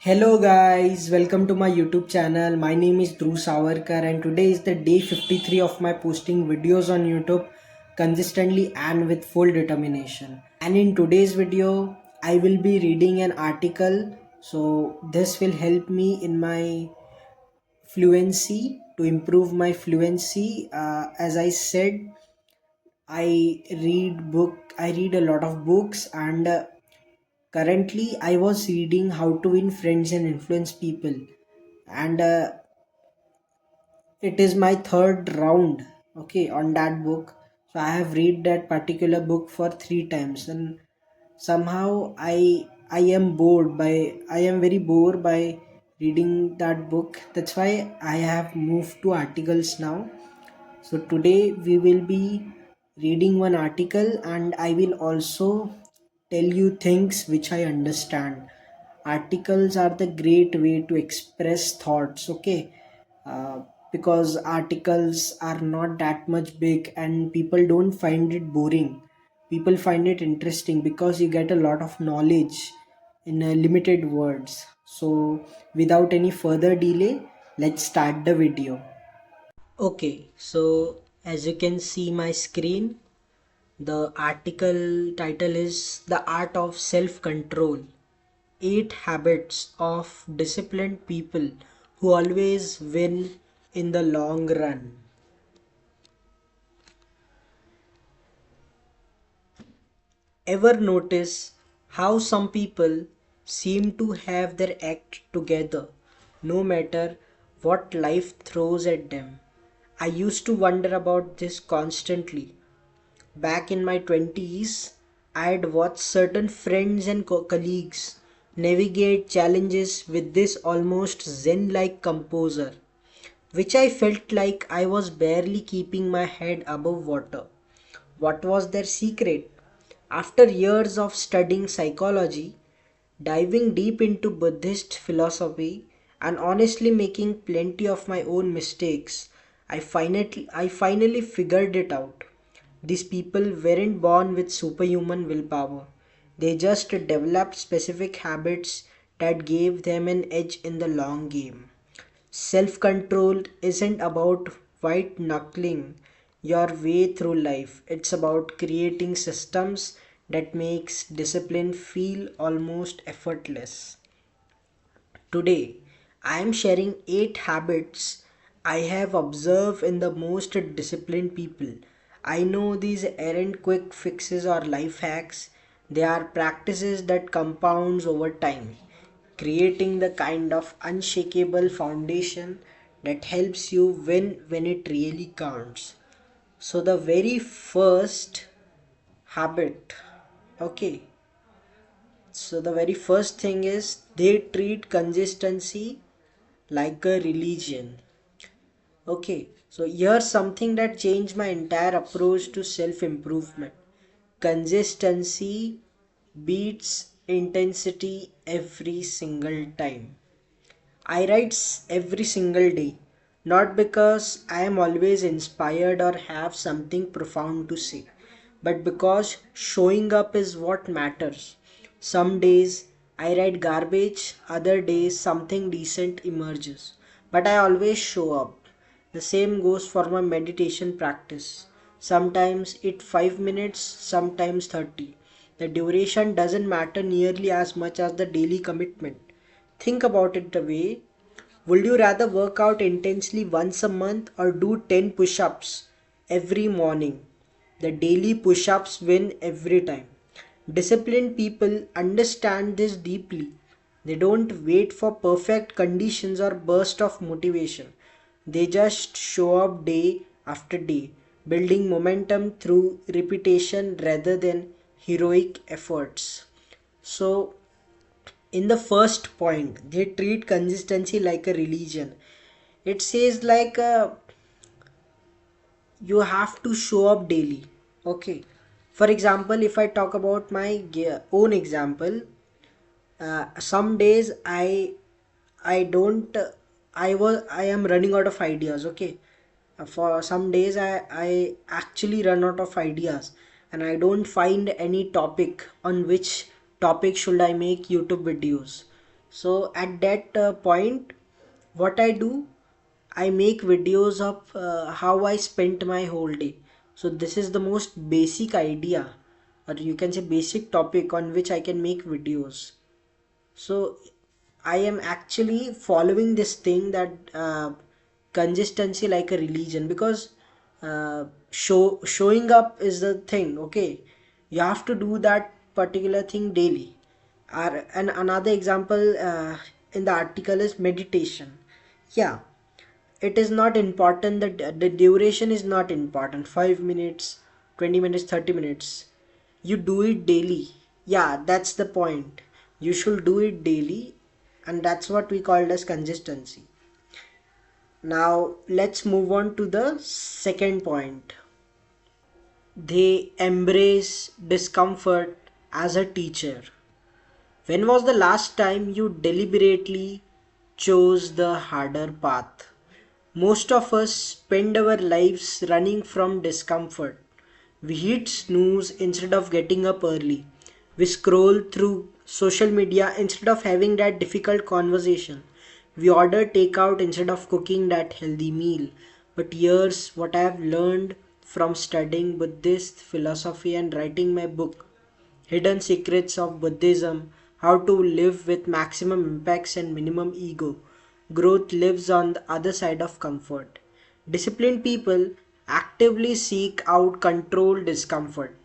Hello guys, welcome to my YouTube channel. My name is Dhruv Savarkar and today is the day 53 of my posting videos on YouTube consistently and with full determination. And in today's video, I will be reading an article. So this will help me in my fluency to improve my fluency. As I said, I read a lot of books and currently I was reading How to Win Friends and Influence People, and it is my third round, okay, on that book. So I have read that particular book for 3 times, and somehow I am very bored by reading that book. That's why I have moved to articles now. So today we will be reading one article and I will also tell you things which I understand. Articles are the great way to express thoughts, okay? uh, because articles are not that much big and people don't find it boring. People find it interesting because you get a lot of knowledge in limited words. So without any further delay, let's start the video. Okay, so as you can see my screen, the article title is The Art of Self-Control, 8 Habits of Disciplined People Who Always Win in the Long Run. Ever notice how some people seem to have their act together no matter what life throws at them? I used to wonder about this constantly. Back in my 20s, I'd watched certain friends and colleagues navigate challenges with this almost zen like composure, which I felt like I was barely keeping my head above water. What was their secret? After years of studying psychology, diving deep into Buddhist philosophy, and honestly making plenty of my own mistakes, I finally figured it out. These people weren't born with superhuman willpower. They just developed specific habits that gave them an edge in the long game. Self control isn't about white knuckling your way through life. It's about creating systems that makes discipline feel almost effortless. Today, I am sharing 8 habits I have observed in the most disciplined people. I know these aren't quick fixes or life hacks. They are practices that compounds over time, creating the kind of unshakable foundation that helps you win when it really counts. So the very first habit, okay, so the very first thing is they treat consistency like a religion. Okay, so here's something that changed my entire approach to self improvement. Consistency beats intensity every single time. I write every single day, not because I am always inspired or have something profound to say, but because showing up is what matters. Some days I write garbage, other days something decent emerges, but I always show up. The same goes for my meditation practice. Sometimes it's 5 minutes, sometimes 30. The duration doesn't matter nearly as much as the daily commitment. Think about it the way, would you rather work out intensely once a month or do 10 push ups every morning? The daily push ups win every time. Disciplined people understand this deeply. They don't wait for perfect conditions or burst of motivation. They just show up day after day, building momentum through repetition rather than heroic efforts. So, in the first point, they treat consistency like a religion. It says like you have to show up daily. Okay, for example, if I talk about my own example, some days I don't I am running out of ideas. Okay, for some days I actually run out of ideas and I don't find any topic on which topic should I make YouTube videos. So at that point, what I do, I make videos of how I spent my whole day. So this is the most basic idea, or you can say basic topic on which I can make videos. So I am actually following this thing that consistency like a religion, because showing up is the thing. Okay, you have to do that particular thing daily. And another example in the article is meditation. Yeah, it is not important that the duration is not important, 5 minutes, 20 minutes, 30 minutes. You do it daily. Yeah, that's the point. You should do it daily, and that's what we call as consistency. Now let's move on to the second point. They embrace discomfort as a teacher. When was the last time you deliberately chose the harder path? Most of us spend our lives running from discomfort. We hit snooze instead of getting up early. We scroll through social media instead of having that difficult conversation. We order takeout instead of cooking that healthy meal. But here's what I have learned from studying Buddhist philosophy and writing my book, Hidden Secrets of Buddhism: How to Live with Maximum Impacts and Minimum Ego. Growth lives on the other side of comfort. Disciplined people actively seek out controlled discomfort.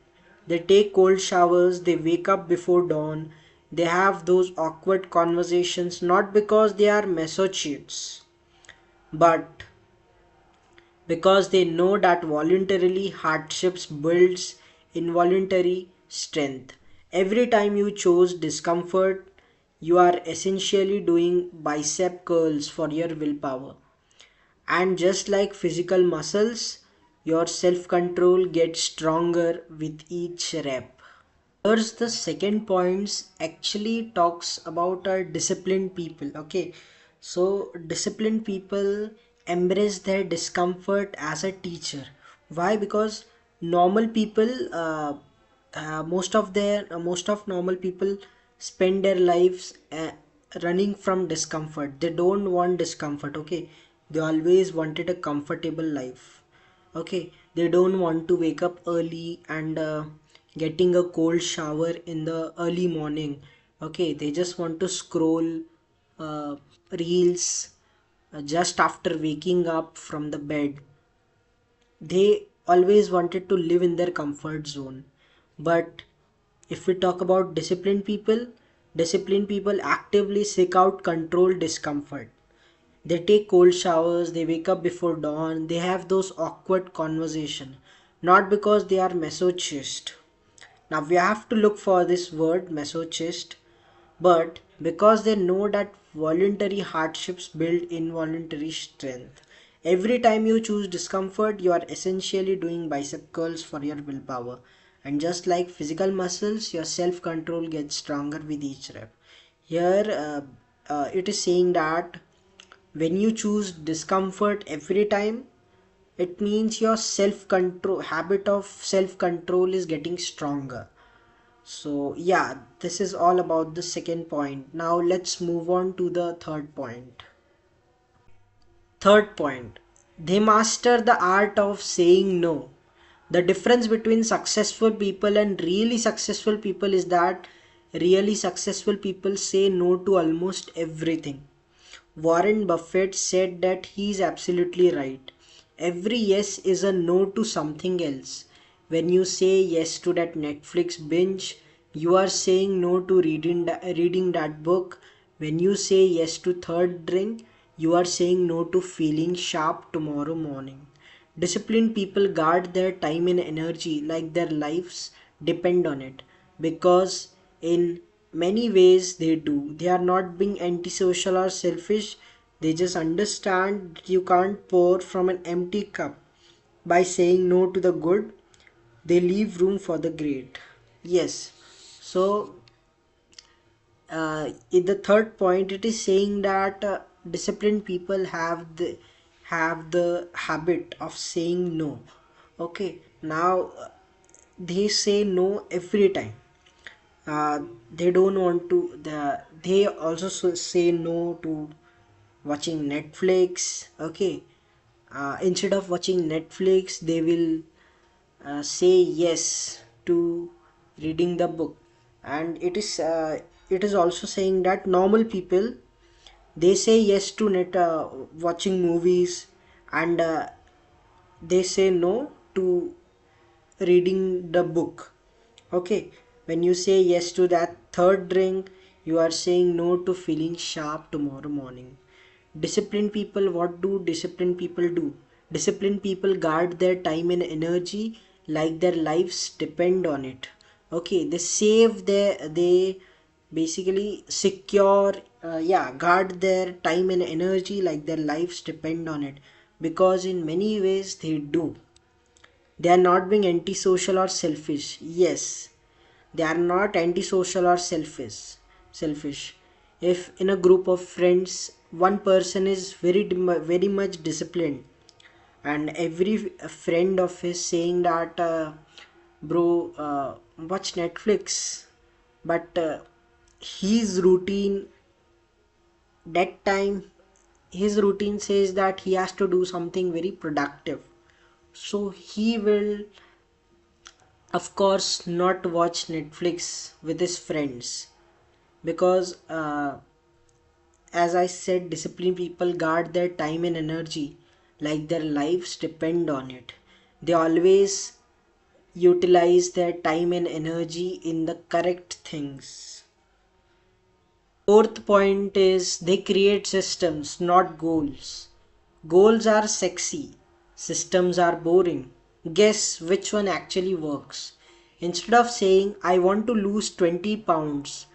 They take cold showers, they wake up before dawn, they have those awkward conversations not because they are masochists, but because they know that voluntarily hardships builds involuntary strength. Every time you choose discomfort, you are essentially doing bicep curls for your willpower. And just like physical muscles, your self-control gets stronger with each rep. Here's the second points actually talks about our disciplined people. Okay, so disciplined people embrace their discomfort as a teacher. Why? Because normal people, most of normal people spend their lives running from discomfort. They don't want discomfort. Okay, they always wanted a comfortable life. Okay, they don't want to wake up early and getting a cold shower in the early morning. Okay, they just want to scroll uh, reels just after waking up from the bed. They always wanted to live in their comfort zone. But if we talk about disciplined people actively seek out controlled discomfort. They take cold showers, they wake up before dawn, they have those awkward conversations, not because they are masochist. Now we have to look for this word masochist, but because they know that voluntary hardships build involuntary strength. Every time you choose discomfort, you are essentially doing bicep curls for your willpower. And just like physical muscles, your self control gets stronger with each rep. Here, it is saying that when you choose discomfort every time, it means your self control habit of self control is getting stronger. So yeah, this is all about the second point. Now let's move on to the third point. Third point, they master the art of saying no. The difference between successful people and really successful people is that really successful people say no to almost everything. Warren Buffett said that he is absolutely right. Every yes is a no to something else. When you say yes to that Netflix binge, you are saying no to reading that book. When you say yes to third drink, you are saying no to feeling sharp tomorrow morning. Disciplined people guard their time and energy like their lives depend on it, because in many ways they do. They are not being antisocial or selfish, they just understand that you can't pour from an empty cup. By saying no to the good, they leave room for the great. Yes, so in the third point it is saying that disciplined people have the habit of saying no. Okay, now they say no every time. uh, they don't want to they also say no to watching Netflix. Okay, instead of watching Netflix, they will say yes to reading the book. And it is also saying that normal people, they say yes to net watching movies, and they say no to reading the book. Okay, when you say yes to that third drink, you are saying no to feeling sharp tomorrow morning. Disciplined people, what do disciplined people do? Disciplined people guard their time and energy like their lives depend on it. Okay, they basically secure, guard their time and energy like their lives depend on it, because in many ways they do. They are not being antisocial or selfish. Yes, they are not antisocial or selfish. If in a group of friends, one person is very much disciplined, and every friend of his saying that, bro, watch Netflix, but his routine that time, his routine says that he has to do something very productive, so he will of course not watch Netflix with his friends, because as I said, disciplined people guard their time and energy like their lives depend on it. They always utilize their time and energy in the correct things. Fourth point is they create systems, not goals. Goals are sexy, systems are boring. Guess which one actually works. Instead of saying, I want to lose 20 pounds,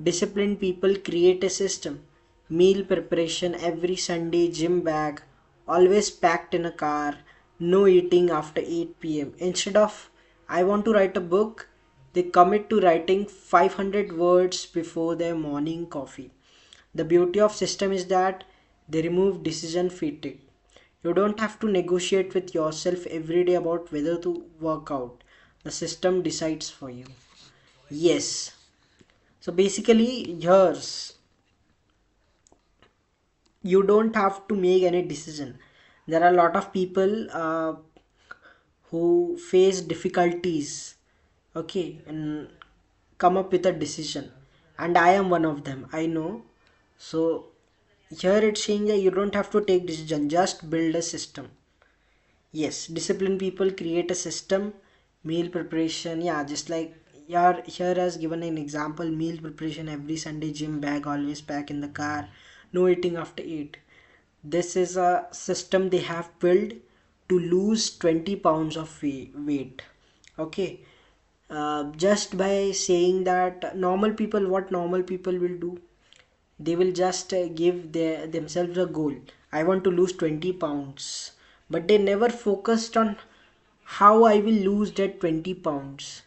disciplined people create a system. Meal preparation every Sunday, gym bag, always packed in a car, no eating after 8 p.m. Instead of, I want to write a book, they commit to writing 500 words before their morning coffee. The beauty of system is that they remove decision fatigue. You don't have to negotiate with yourself every day about whether to work out. The system decides for you. Yes. So basically, yours, you don't have to make any decision. There are a lot of people who face difficulties, okay, and come up with a decision, and I am one of them, I know. So here it's saying that you don't have to take decision, just build a system. Yes, disciplined people create a system. Meal preparation, yeah, just like here has given an example. Meal preparation every Sunday, gym bag always pack in the car, no eating after 8. This is a system they have built to lose 20 pounds of weight. Okay, just by saying that, normal people, what normal people will do, they will just give themselves a goal. I want to lose 20 pounds, but they never focused on how I will lose that 20 pounds.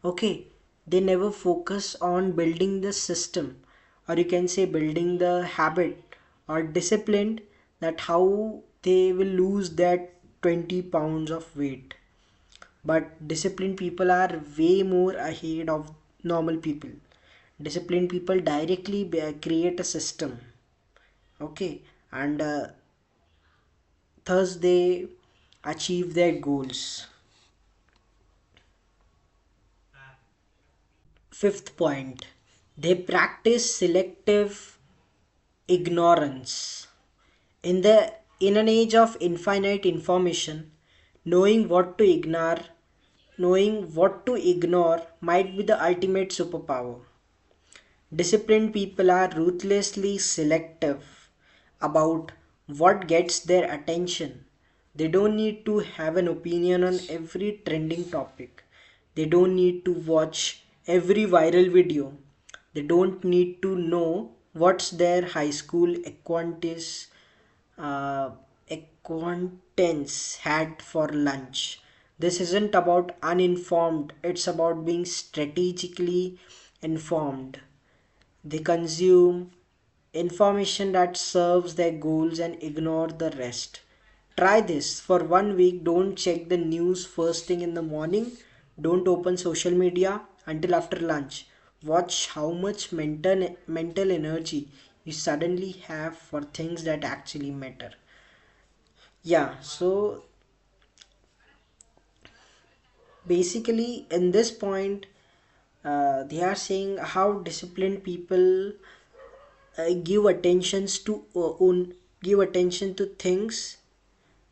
Okay, they never focus on building the system, or you can say building the habit or discipline, that how they will lose that 20 pounds of weight. But disciplined people are way more ahead of normal people. Disciplined people directly create a system, okay, and thus they achieve their goals. Fifth point, they practice selective ignorance. In an age of infinite information, knowing what to ignore knowing what to ignore might be the ultimate superpower. Disciplined people are ruthlessly selective about what gets their attention. They don't need to have an opinion on every trending topic. They don't need to watch every viral video. They don't need to know what's their high school uh, acquaintance had for lunch. This isn't about uninformed, it's about being strategically informed. They consume information that serves their goals and ignore the rest. Try this for 1 week. Don't check the news first thing in the morning. Don't open social media until after lunch. Watch how much mental energy you suddenly have for things that actually matter. Yeah, so basically in this point, they are saying how disciplined people give attentions to give attention to things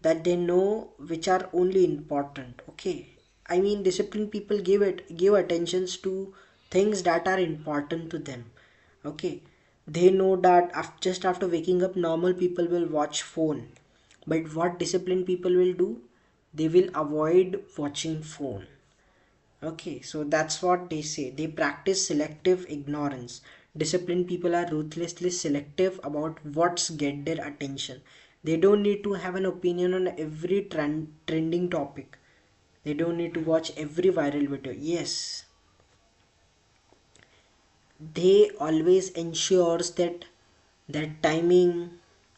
that they know which are only important. Okay, I mean disciplined people give attentions to things that are important to them. Okay, they know that just after waking up normal people will watch phone, but what disciplined people will do, they will avoid watching phone. Okay, so that's what they say. They practice selective ignorance. Disciplined people are ruthlessly selective about what's get their attention. They don't need to have an opinion on every trending topic. They don't need to watch every viral video. Yes, they always ensures that their timing,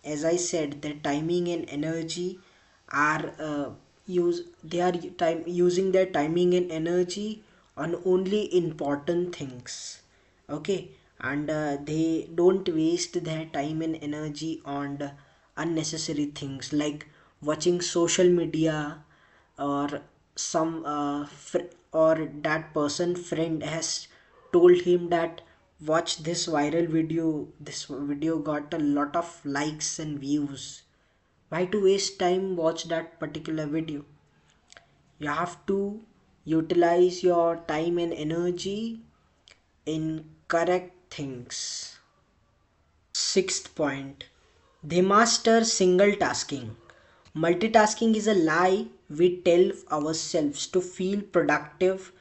as I said, their timing and energy are use they are time using their timing and energy on only important things. Okay, and they don't waste their time and energy on the unnecessary things like watching social media, or some or that person friend has told him that watch this viral video, this video got a lot of likes and views. Why to waste time watch that particular video? You have to utilize your time and energy in correct things. Sixth point, they master single tasking. Multitasking is a lie we tell ourselves to feel productive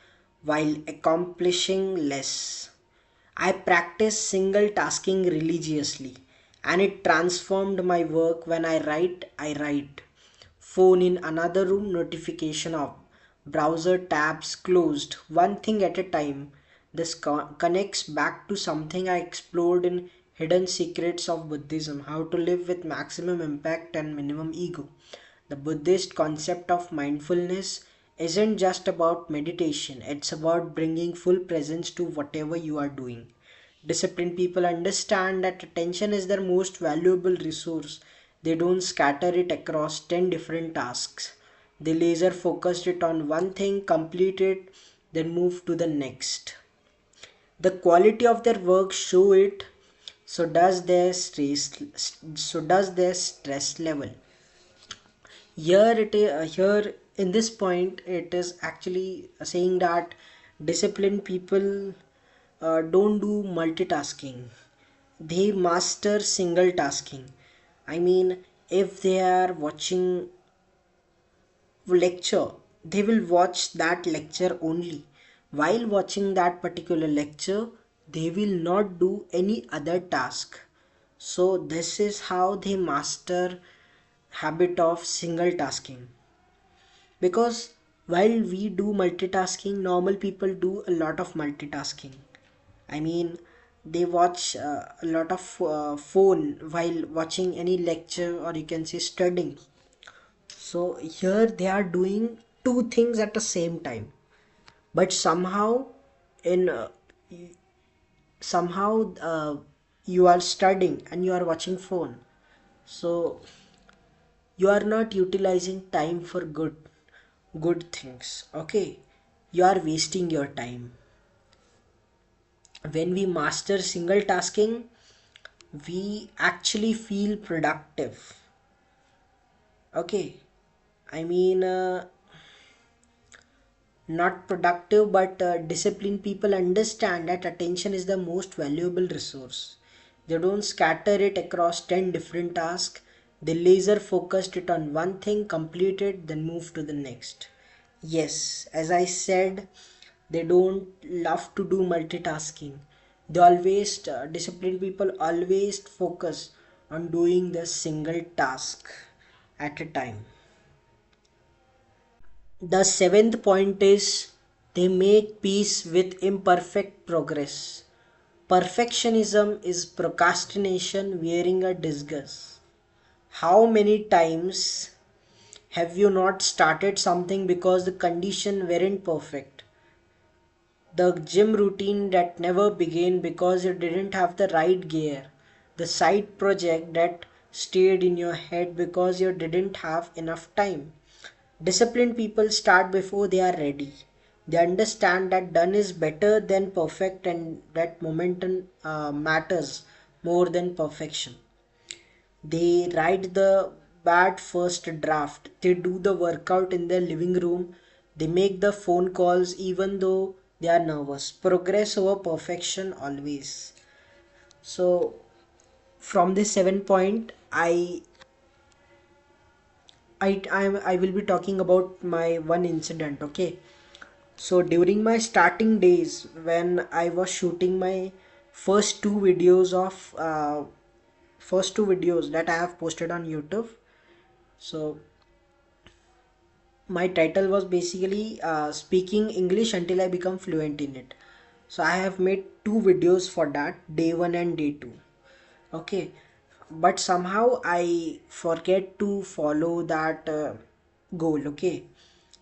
while accomplishing less. I practice single tasking religiously, and it transformed my work. When I write. Phone in another room, notification off, browser tabs closed, one thing at a time. This connects back to something I explored in Hidden Secrets of Buddhism: how to live with maximum impact and minimum ego. The Buddhist concept of mindfulness isn't just about meditation, it's about bringing full presence to whatever you are doing. Disciplined people understand that attention is their most valuable resource. They don't scatter it across 10 different tasks. They laser focused it on one thing, complete it, then move to the next. The quality of their work show it. So does their stress level. Here in this point it is actually saying that disciplined people don't do multitasking, they master single tasking. I mean, if they are watching lecture, they will watch that lecture only. While watching that particular lecture, they will not do any other task. So this is how they master habit of single tasking. Because while we do multitasking, normal people do a lot of multitasking. I mean, they watch a lot of phone while watching any lecture, or you can say studying. So here they are doing two things at the same time, but in somehow you are studying and you are watching phone. So you are not utilizing time for good things. Okay, you are wasting your time. When we master single tasking, we actually feel productive. Okay, I mean, not productive, but disciplined people understand that attention is the most valuable resource. They don't scatter it across 10 different tasks. They laser focused it on one thing, complete it, then move to the next. Yes, as I said, they don't love to do multitasking. They always, disciplined people always focus on doing the single task at a time. The seventh point is they make peace with imperfect progress. Perfectionism is procrastination wearing a disguise. How many times have you not started something because the condition weren't perfect? The gym routine that never began because you didn't have the right gear. The side project that stayed in your head because you didn't have enough time. Disciplined people start before they are ready. They understand that done is better than perfect and that momentum matters more than perfection. They write the bad first draft. They do the workout in their living room. They make the phone calls even though they are nervous. Progress over perfection always. So from this 7 point, I will be talking about my one incident. Okay. So during my starting days, when I was shooting my first two videos of first two videos that I have posted on YouTube. So my title was basically speaking English until I become fluent in it. So I have made two videos for that, day one and day two. Okay, but somehow I forget to follow that goal. Okay,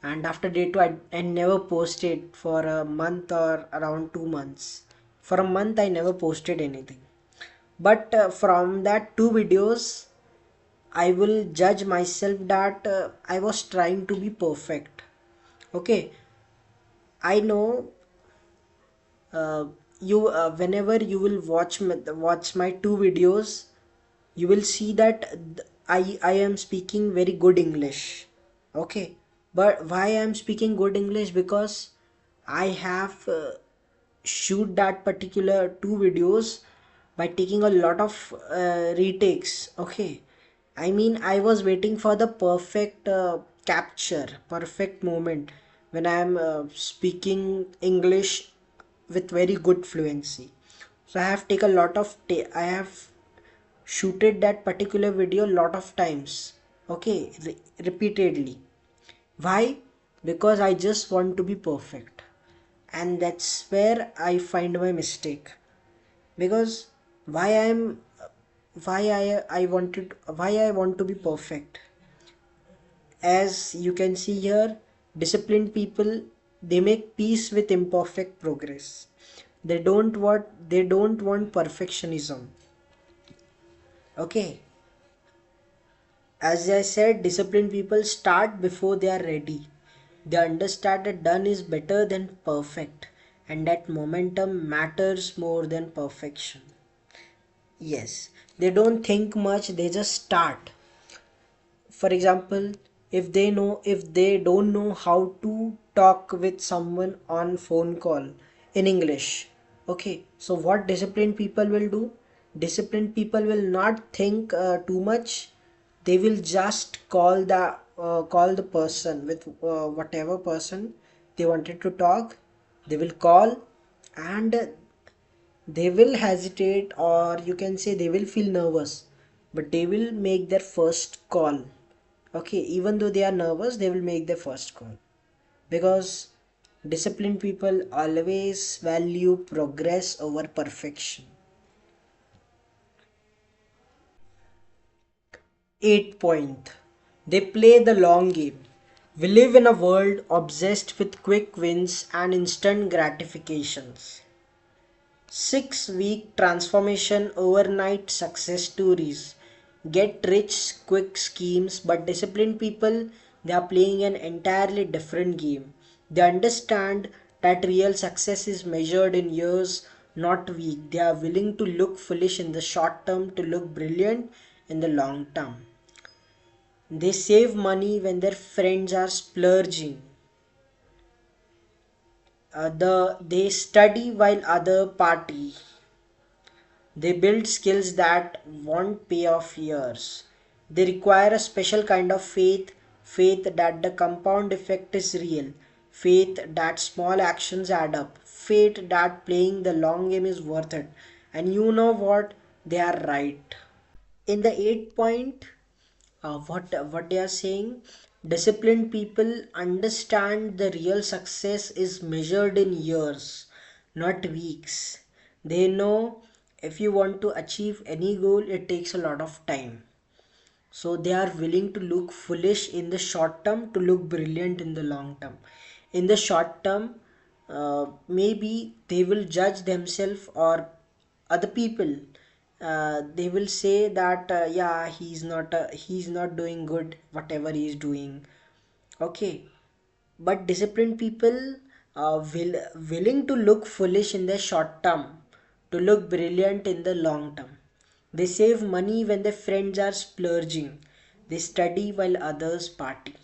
and after day two, I never posted for a month or around 2 months. For a month, I never posted anything. But from that two videos, I will judge myself that I was trying to be perfect. Okay, I know you whenever you will watch my two videos, you will see that I am speaking very good English. Okay, but why I am speaking good English? Because I have shoot that particular two videos by taking a lot of retakes. Okay, I mean, I was waiting for the perfect capture, perfect moment when I am speaking English with very good fluency. So I have taken a lot of I have shooted that particular video a lot of times. Okay, repeatedly. Why? Because I just want to be perfect, and that's where I find my mistake. Because why I'm why I wanted why I want to be perfect. As you can see here, disciplined people, they make peace with imperfect progress. They don't want perfectionism. Okay, as I said, disciplined people start before they are ready. They understand that done is better than perfect, and that momentum matters more than perfection. Yes, they don't think much, they just start. For example, if they don't know how to talk with someone on phone call in English. Okay, so what disciplined people will do? Disciplined people will not think too much. They will just call the person with whatever person they wanted to talk. They will call, and they will hesitate, or you can say they will feel nervous, but they will make their first call. Okay, even though they are nervous, they will make their first call. Because disciplined people always value progress over perfection. 8 point. They play the long game. We live in a world obsessed with quick wins and instant gratifications. 6 week transformation, overnight success stories, get rich quick schemes, but disciplined people, they are playing an entirely different game. They understand that real success is measured in years, not weeks. They are willing to look foolish in the short term to look brilliant in the long term. They save money when their friends are splurging. They study while other party. They build skills that won't pay off years. They require a special kind of faith, faith that the compound effect is real, faith that small actions add up, faith that playing the long game is worth it. And you know what? They are right. In the 8 point, what they are saying, disciplined people understand the real success is measured in years, not weeks. They know if you want to achieve any goal, it takes a lot of time. So they are willing to look foolish in the short term to look brilliant in the long term. In the short term, maybe they will judge themselves or other people. They will say that yeah, he's not doing good whatever he is doing. Okay, but disciplined people willing to look foolish in the short term to look brilliant in the long term. They save money when their friends are splurging. They study while others party.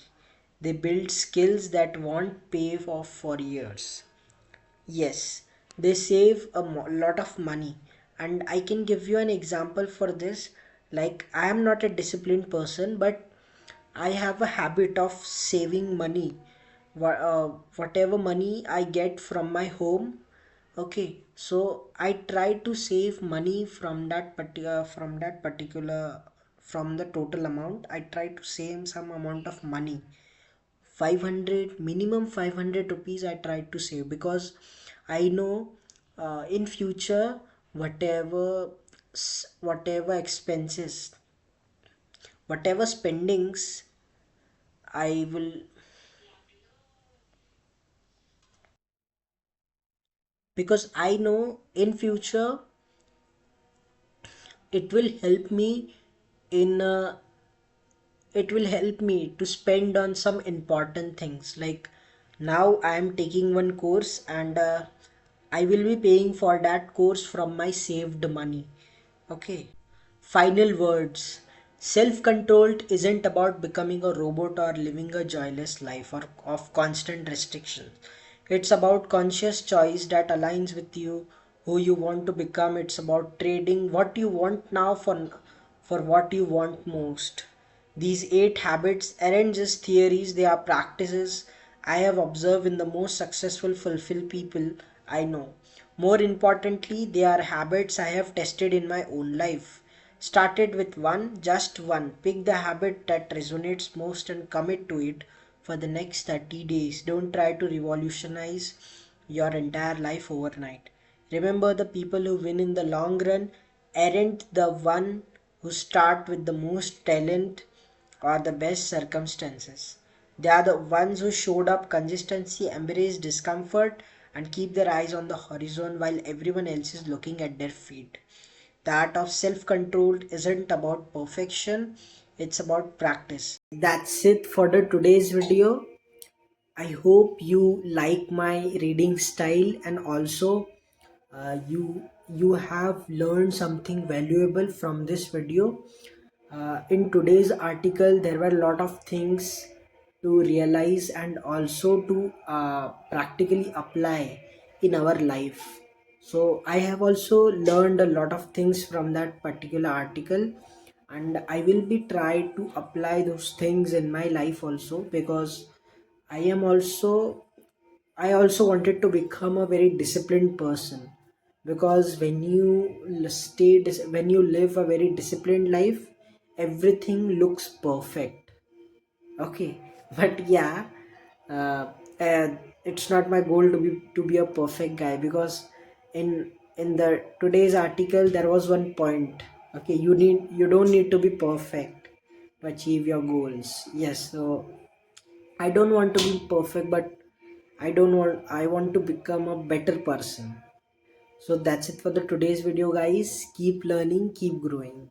They build skills that won't pay off for years. Yes, they save a lot of money. And I can give you an example for this. Like, I am not a disciplined person, but I have a habit of saving money. Whatever money I get from my home, okay, so I try to save money from from the total amount. I try to save some amount of money, 500, minimum 500 rupees I try to save, because I know in future whatever expenses, whatever spendings I will, because I know in future it will help me in it will help me to spend on some important things. Like, now I am taking one course, and I will be paying for that course from my saved money. Okay. Final words. Self controlled isn't about becoming a robot or living a joyless life or of constant restrictions. It's about conscious choice that aligns with you, who you want to become. It's about trading what you want now for what you want most. These 8 habits aren't just theories, they are practices I have observed in the most successful, fulfilled people I know. More importantly, they are habits I have tested in my own life. Started with one, just one. Pick the habit that resonates most and commit to it for the next 30 days. Don't try to revolutionize your entire life overnight. Remember, the people who win in the long run aren't the one who start with the most talent or the best circumstances. They are the ones who showed up consistency, embrace discomfort, and keep their eyes on the horizon while everyone else is looking at their feet. The art of self control isn't about perfection, it's about practice. That's it for the today's video. I hope you like my reading style, and also you have learned something valuable from this video. In today's article, there were a lot of things to realize and also to practically apply in our life. So I have also learned a lot of things from that particular article, and I will be try to apply those things in my life also, because I am also I also wanted to become a very disciplined person, because when when you live a very disciplined life, everything looks perfect. Okay, but yeah, uh, uh, it's not my goal to be a perfect guy, because in the today's article there was one point. Okay, you don't need to be perfect to achieve your goals. Yes, so I don't want to be perfect, but I want to become a better person. So that's it for the today's video, guys. Keep learning, keep growing.